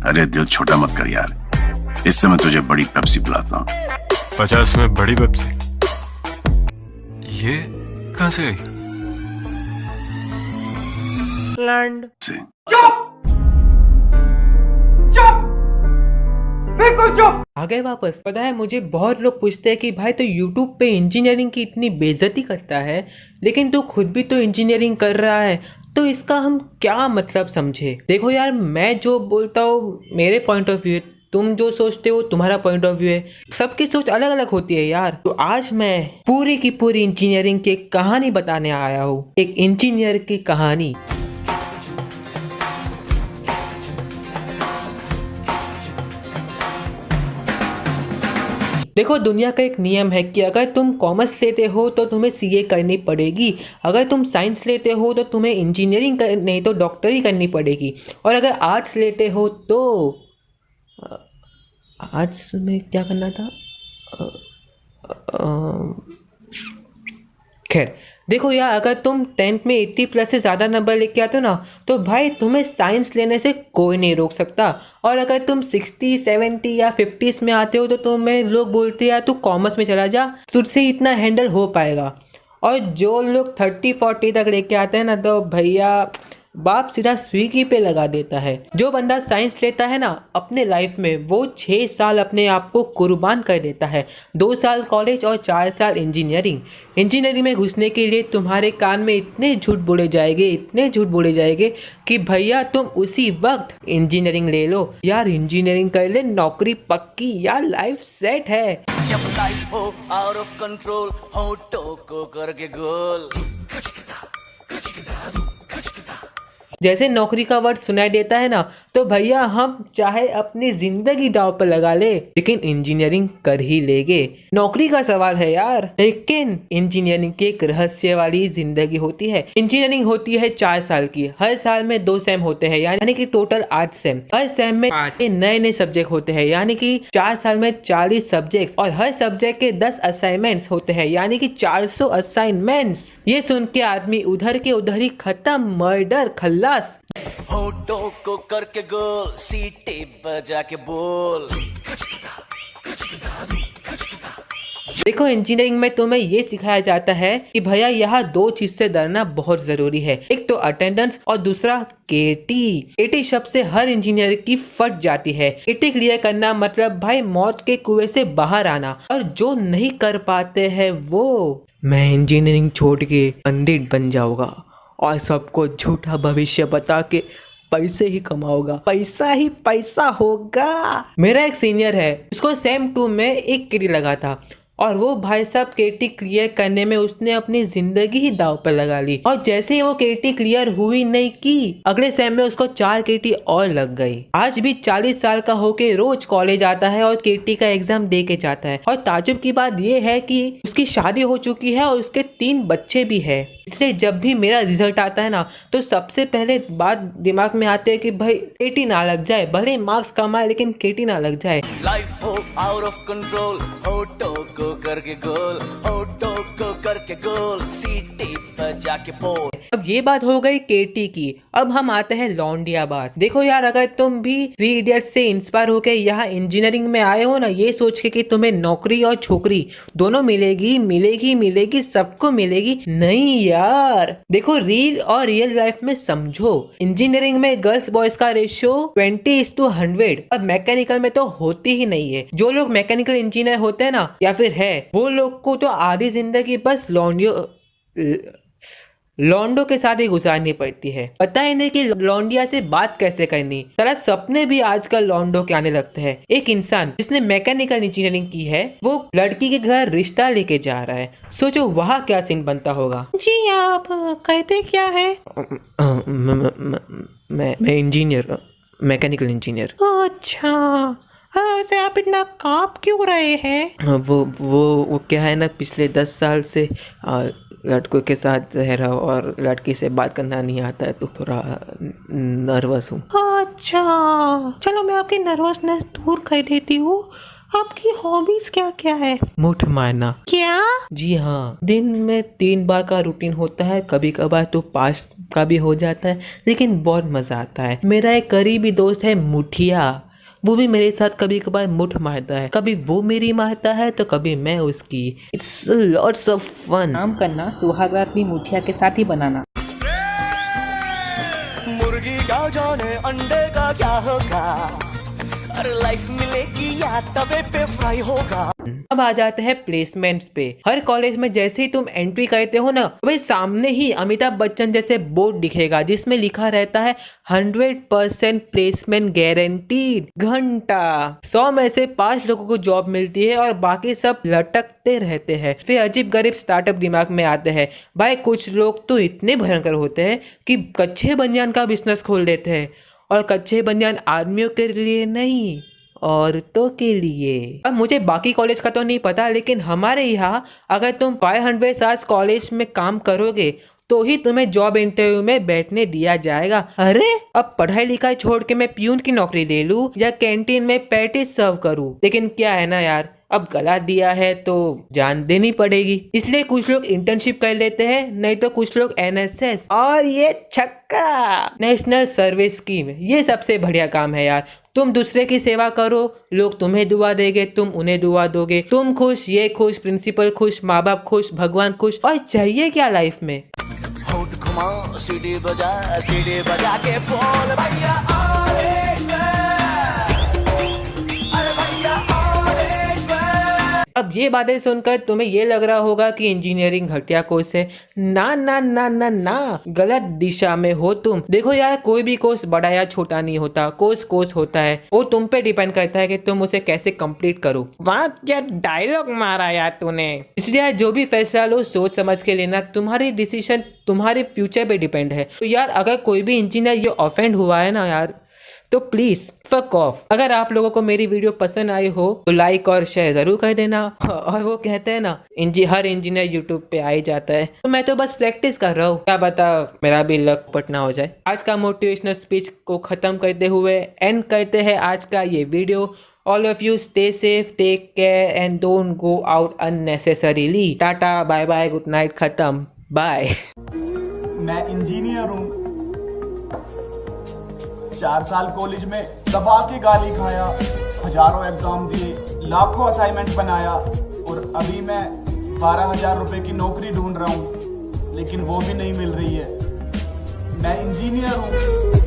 अरे दिल छोटा मत कर यार, इस समय तुझे बड़ी पेप्सी पिलाता हूँ। 50 में बड़ी पेप्सी? ये कहाँ से गई? लैंड से आ गए वापस। पता है मुझे बहुत लोग पूछते हैं कि भाई तो YouTube पे इंजीनियरिंग की इतनी बेइज्जती करता है, लेकिन तू खुद भी तो इंजीनियरिंग कर रहा है, तो इसका हम क्या मतलब समझे। देखो यार, मैं जो बोलता हूँ मेरे पॉइंट ऑफ व्यू है, तुम जो सोचते हो तुम्हारा पॉइंट ऑफ व्यू है, सबकी सोच अलग अलग होती है यार। तो आज मैं पूरी की पूरी इंजीनियरिंग की एक कहानी बताने आया हूँ, एक इंजीनियर की कहानी। देखो, दुनिया का एक नियम है कि अगर तुम कॉमर्स लेते हो तो तुम्हें सीए करनी पड़ेगी, अगर तुम साइंस लेते हो तो तुम्हें इंजीनियरिंग नहीं तो डॉक्टरी करनी पड़ेगी, और अगर आर्ट्स लेते हो तो आर्ट्स में क्या करना था। खैर देखो यार, अगर तुम 10th में 80+ से ज़्यादा नंबर लेके आते हो ना, तो भाई तुम्हें साइंस लेने से कोई नहीं रोक सकता। और अगर तुम 60, 70 या 50s में आते हो तो तुम्हें लोग बोलते हैं यार तू कॉमर्स में चला जा, तुझसे इतना हैंडल हो पाएगा। और जो लोग 30, 40 तक लेके आते हैं ना, तो भैया बाप सीधा स्विगी पे लगा देता है। जो बंदा साइंस लेता है ना, अपने लाइफ में वो 6 साल अपने आप को कुर्बान कर देता है। 2 साल कॉलेज और 4 साल इंजीनियरिंग में घुसने के लिए तुम्हारे कान में इतने झूठ बोले जाएंगे कि भैया तुम उसी वक्त इंजीनियरिंग ले लो यार, इंजीनियरिंग कर ले, नौकरी पक्की यार, लाइफ सेट है। जब लाइफ हो आउट ऑफ कंट्रोल, होठों को करके गोल। जैसे नौकरी का वर्ड सुनाई देता है ना, तो भैया हम चाहे अपनी जिंदगी दांव पर लगा ले, लेकिन इंजीनियरिंग कर ही लेंगे। नौकरी का सवाल है यार, लेकिन इंजीनियरिंग की एक रहस्य वाली जिंदगी होती है। इंजीनियरिंग होती है 4 साल की, हर साल में 2 सेम होते हैं, यानी कि टोटल 8 सेम। हर सेम में नए नए सब्जेक्ट होते हैं, यानी कि 4 साल में 40 सब्जेक्ट, और हर सब्जेक्ट के 10 असाइनमेंट्स होते हैं, यानी कि 400 असाइनमेंट्स। ये सुन के आदमी उधर के उधर ही खत्म, मर्डर, खल्लास। होठों को करके गोल, सीटी बजा के बोल। देखो, इंजीनियरिंग में तुम्हें ये सिखाया जाता है कि भैया यहाँ 2 चीज से डरना बहुत जरूरी है, एक तो अटेंडेंस और दूसरा केटी शब्द से हर इंजीनियर की फट जाती है। केटी क्लियर करना मतलब भाई मौत के कुएं से बाहर आना, और जो नहीं कर पाते हैं वो, मैं इंजीनियरिंग छोड़ के पंडित बन जाऊंगा और सबको झूठा भविष्य बता के पैसे ही कमाओगा, पैसा ही पैसा होगा। मेरा एक सीनियर है, उसको सेम 2 में एक केटी लगा था, और वो भाई साहब केटी क्लियर करने में उसने अपनी जिंदगी ही दांव पर लगा ली। और जैसे ही वो केटी क्लियर हुई नहीं की, अगले सेम में उसको 4 केटी और लग गई। आज भी 40 साल का होके रोज कॉलेज आता है और केटी का एग्जाम दे के जाता है। और ताजुब की बात ये है कि उसकी शादी हो चुकी है और उसके 3 बच्चे भी है। इसलिए जब भी मेरा रिजल्ट आता है ना, तो सबसे पहले बात दिमाग में आती है कि भाई केटी ना लग जाए, भले मार्क्स कम आए लेकिन केटी ना लग जाए। लाइफ हो आउट ऑफ कंट्रोल, होठों को करके गोल, होठों को करके गोल, सीटी बजा के बोल। अब ये बात हो गई केटी की, अब हम आते हैं लौंडियाबाज। देखो यार, अगर तुम भी 3 इडियट्स से इंस्पायर होके यहाँ इंजीनियरिंग में आए हो ना, ये सोच के कि तुम्हें नौकरी और छोकरी दोनों मिलेगी, सबको मिलेगी, नहीं यार। देखो, रियल लाइफ में समझो, इंजीनियरिंग में गर्ल्स बॉयज का रेशियो 20:100। अब मैकेनिकल में तो होती ही नहीं है। जो लोग मैकेनिकल इंजीनियर होते हैं ना, या फिर है, वो लोग को तो आधी जिंदगी बस लॉन्डो के साथ ही गुजारनी पड़ती है। पता ही नहीं कि लॉन्डिया से बात कैसे करनी। सारा सपने भी आजकल लॉन्डो के आने लगते हैं। एक इंसान जिसने मैकेनिकल इंजीनियरिंग की है, वो लड़की के घर रिश्ता लेके जा रहा है। सोचो वहाँ क्या सीन बनता होगा। जी आप कहते क्या है? मैं इंजीनियर, मैकेनिकल इंजीनियर। अच्छा, वैसे आप इतना कांप क्यों रहे हैं? वो क्या है ना, पिछले 10 साल से लड़कों के साथ रह रहा हूँ और लड़की से बात करना नहीं आता है, तो थोड़ा नर्वस हूँ। अच्छा, चलो मैं आपकी नर्वसनेस दूर कर देती हूँ। आपकी हॉबीज क्या क्या है? मुठ मारना। क्या? जी हाँ, दिन में 3 बार का रूटीन होता है, कभी कभार तो का भी हो जाता है, लेकिन बहुत मजा आता है। मेरा एक करीबी दोस्त है मुठिया, वो भी मेरे साथ कभी कभार मुठ मारता है, कभी वो मेरी मारता है तो कभी मैं उसकी। It's lots of fun. काम करना, सुहागरात भी मुठिया के साथ ही बनाना। मुर्गी क्या जाने अंडे का क्या होगा, अरे लाइफ मिलेगी या तवे पे फ्राई होगा। अब आ जाते हैं प्लेसमेंट्स पे। हर कॉलेज में जैसे ही तुम एंट्री करते हो ना, वही सामने ही अमिताभ बच्चन जैसे बोर्ड दिखेगा जिसमें लिखा रहता है 100% प्लेसमेंट गारंटीड। घंटा 100 में से 5 लोगों को जॉब मिलती है और बाकी सब लटकते रहते हैं। फिर अजीब गरीब स्टार्टअप दिमाग में आते हैं। भाई कुछ लोग तो इतने भयंकर होते हैं कि कच्चे बनियान का बिजनेस खोल देते हैं, और कच्चे बनियान आदमियों के लिए नहीं, औरतों के लिए। अब मुझे बाकी कॉलेज का तो नहीं पता, लेकिन हमारे यहाँ अगर तुम 500 आवर्स कॉलेज में काम करोगे तो ही तुम्हें जॉब इंटरव्यू में बैठने दिया जाएगा। अरे अब पढ़ाई लिखाई छोड़ के मैं प्यून की नौकरी ले लूं या कैंटीन में पैटीज सर्व करूं, लेकिन क्या है ना यार, अब गला दिया है तो जान देनी पड़ेगी। इसलिए कुछ लोग इंटर्नशिप कर लेते हैं, नहीं तो कुछ लोग एनएसएस, और ये छक्का नेशनल सर्विस स्कीम। ये सबसे बढ़िया काम है यार। तुम दूसरे की सेवा करो, लोग तुम्हें दुआ देंगे, तुम उन्हें दुआ दोगे, तुम खुश, ये खुश, प्रिंसिपल खुश, माँ बाप खुश, भगवान खुश, और चाहिए क्या लाइफ में। होठ घुमा सीढ़ी बजा के बोल भैया अरे भैया। अब ये बातें सुनकर तुम्हें ये लग रहा होगा कि इंजीनियरिंग घटिया कोर्स है। ना ना ना ना ना, गलत दिशा में हो तुम। देखो यार, कोई भी कोर्स बड़ा या छोटा नहीं होता, कोर्स होता है। वो तुम पे डिपेंड करता है कि तुम उसे कैसे कंप्लीट करो। वाह क्या डायलॉग मारा यार तूने। इसलिए यार जो भी फैसला लो सोच समझ के लेना। तुम्हारी डिसीजन तुम्हारे फ्यूचर पे डिपेंड है। तो यार अगर कोई भी इंजीनियर ये ऑफेंड हुआ है ना यार, तो प्लीज फक ऑफ। अगर आप लोगों को मेरी वीडियो पसंद आई हो तो लाइक और शेयर जरूर कर देना। और वो कहते हैं ना, हर इंजीनियर यूट्यूब पे आ ही जाता है, तो मैं तो बस प्रैक्टिस कर रहा हूँ। क्या बता मेरा भी लक पटना हो जाए। आज का मोटिवेशनल स्पीच को खत्म करते हुए एंड करते हैं आज का ये video. All of you stay safe, take care and don't go out unnecessarily. Tata, bye bye, good night, खत्म, बाय। मैं इंजीनियर हूँ, 4 साल कॉलेज में दबा के गाली खाया, हजारों एग्जाम दिए, लाखों असाइनमेंट बनाया, और अभी मैं 12,000 रुपए की नौकरी ढूंढ रहा हूँ, लेकिन वो भी नहीं मिल रही है। मैं इंजीनियर हूँ।